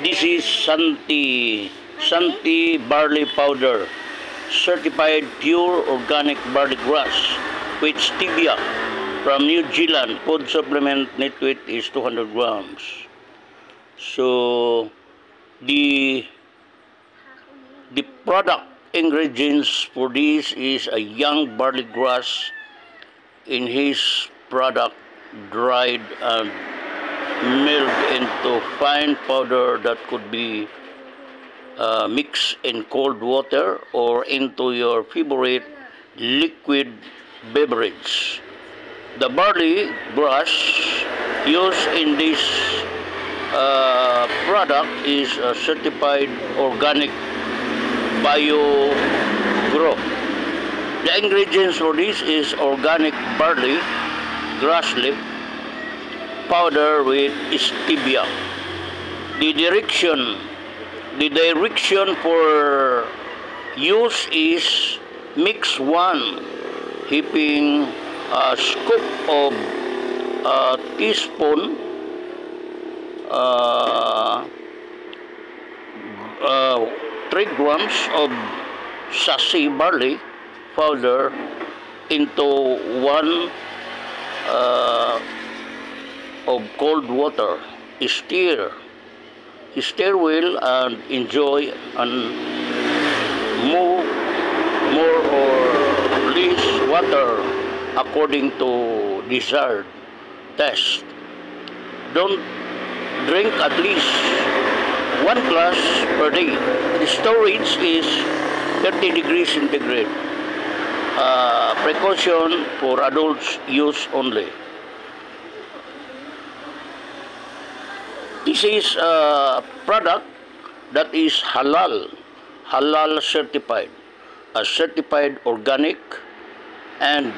This is Santi barley powder, certified pure organic barley grass with stevia from New Zealand. Food supplement net weight is 200 grams. So the product ingredients for this is a young barley grass in his product, dried and milled into fine powder that could be mixed in cold water or into your favorite liquid beverage. The barley grass used in this product is a certified organic bio grow. The ingredients for this is organic barley grass leaf powder with stevia. The direction for use is mix 1 heaping a scoop of a teaspoon 3 grams of sachet barley powder into 1 of cold water. Stir well and enjoy and more or less water according to desired taste. Don't drink at least 1 glass per day. The storage is 30 degrees centigrade. Precaution for adults use only. This is a product that is halal certified, a certified organic, and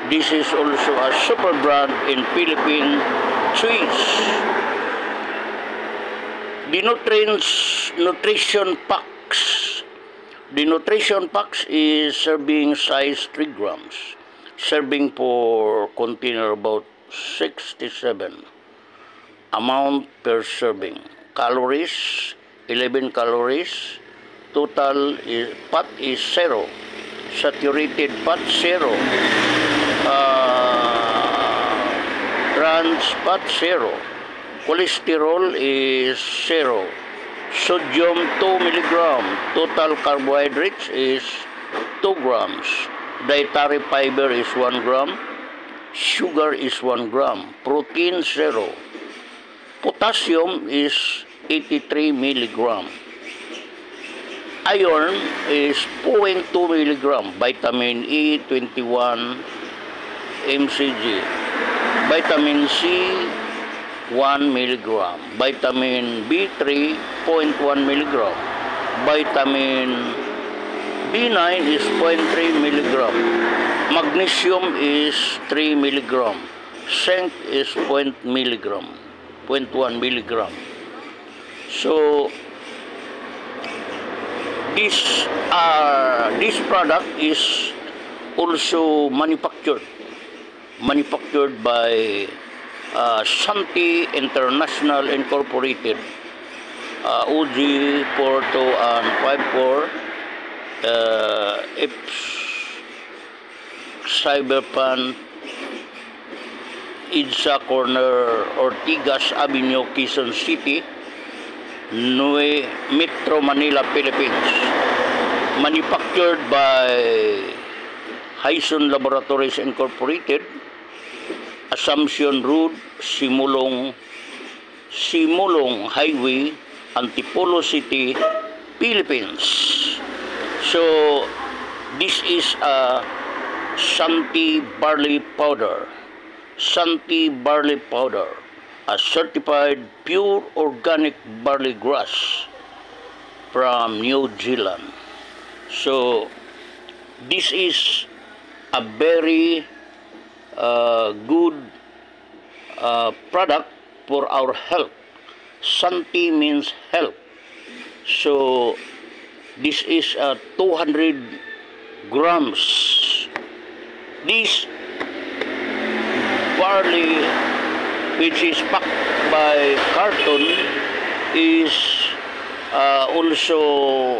this is also a super brand in Philippine Swiss. The nutrition packs. The nutrition packs is serving size 3 grams. Serving for container about 67. Amount per serving. Calories 11 calories. Total fat is 0. Saturated fat 0. Trans fat 0. Cholesterol is 0. Sodium 2 milligram. Total carbohydrates is 2 grams. Dietary fiber is 1 gram. Sugar is 1 gram. Protein 0. Potassium is 83 milligram. Iron is 0.2 milligram. Vitamin E 21 mcg. Vitamin C 1 milligram. Vitamin B3 0.1 milligram. Vitamin B9 is 0.3 milligram. Magnesium is 3 milligram. Zinc is 0.1 milligram. So this product is also manufactured by Santi International Incorporated, OG 42 and 54 Cyberpan, Idsa Corner, Ortigas Avenue, Quezon City, Metro Manila, Philippines. Manufactured by Hyson Laboratories Incorporated, Assumption Road, Simulong Highway, Antipolo City, Philippines. So this is a Santi barley powder. Santi barley powder, a certified pure organic barley grass from New Zealand. So this is a very good product for our health. Santi means health. So this is 200 grams. This barley, which is packed by carton, is also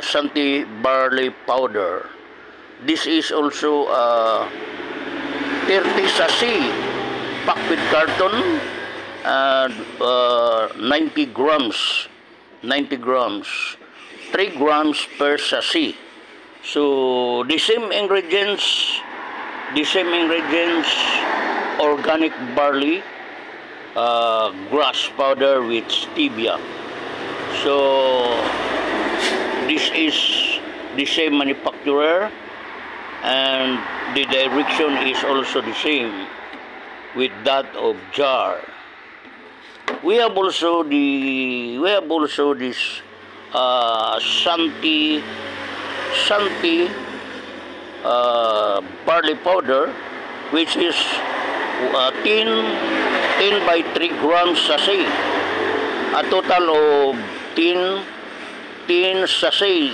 Santi barley powder. This is also 30 sachet packed with carton and 90 grams, 3 grams per sachet. So the same ingredients, organic barley, grass powder with stevia. So this is the same manufacturer, and the direction is also the same with that of jar. We have also this Santi barley powder, which is 10 by 3 grams sachet, a total of 10 sachet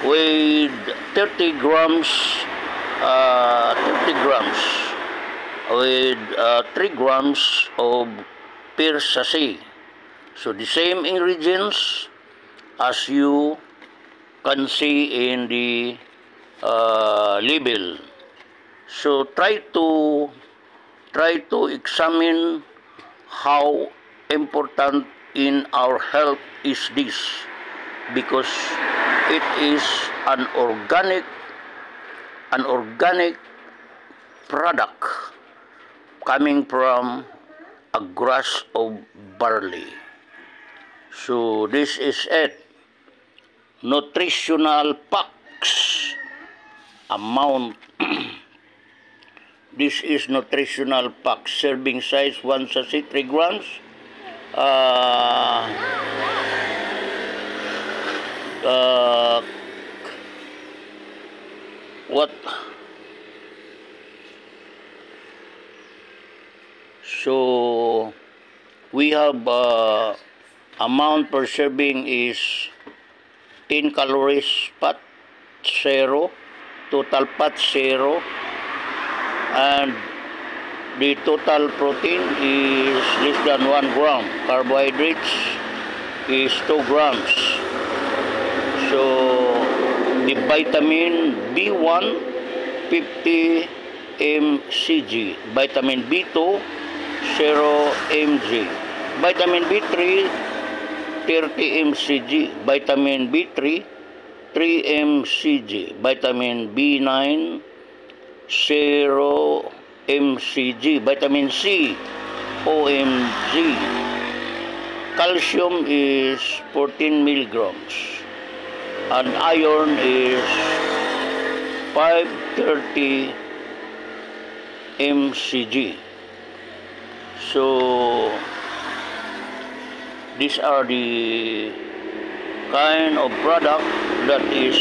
with 30 grams with 3 grams of per sachet. So the same ingredients as you can see in the label. So try to examine how important in our health is this, because it is an organic product coming from a grass of barley. So this is it. Nutritional packs amount. This is nutritional pack. Serving size 1 sachet 3 grams. What? So we have amount per serving is 10 calories, fat 0, total fat 0, and the total protein is less than 1 gram. Carbohydrates is 2 grams. So the vitamin B1 50 mcg, vitamin B2 0 mg, vitamin B3 30 mcg, vitamin B3 3 mcg, vitamin B9 0 mcg, vitamin C OMG, calcium is 14 milligrams, and iron is 530 mcg. So these are the kind of product that is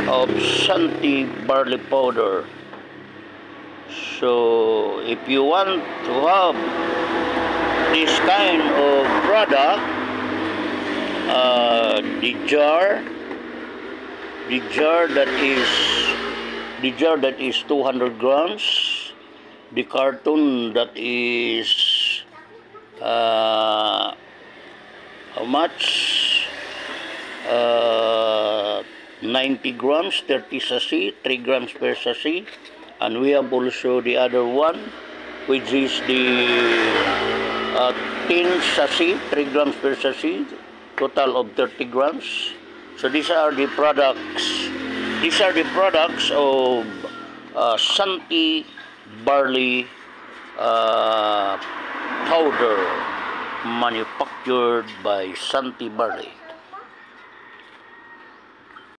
of Santi barley powder. So if you want to have this kind of product, the jar that is 200 grams, the carton that is how much? 90 grams, 30 sachet, 3 grams per sachet, and we have also the other one, which is the 10 sachet, 3 grams per sachet, total of 30 grams. So these are the products. These are the products of Santi barley powder, manufactured by Santi Barley.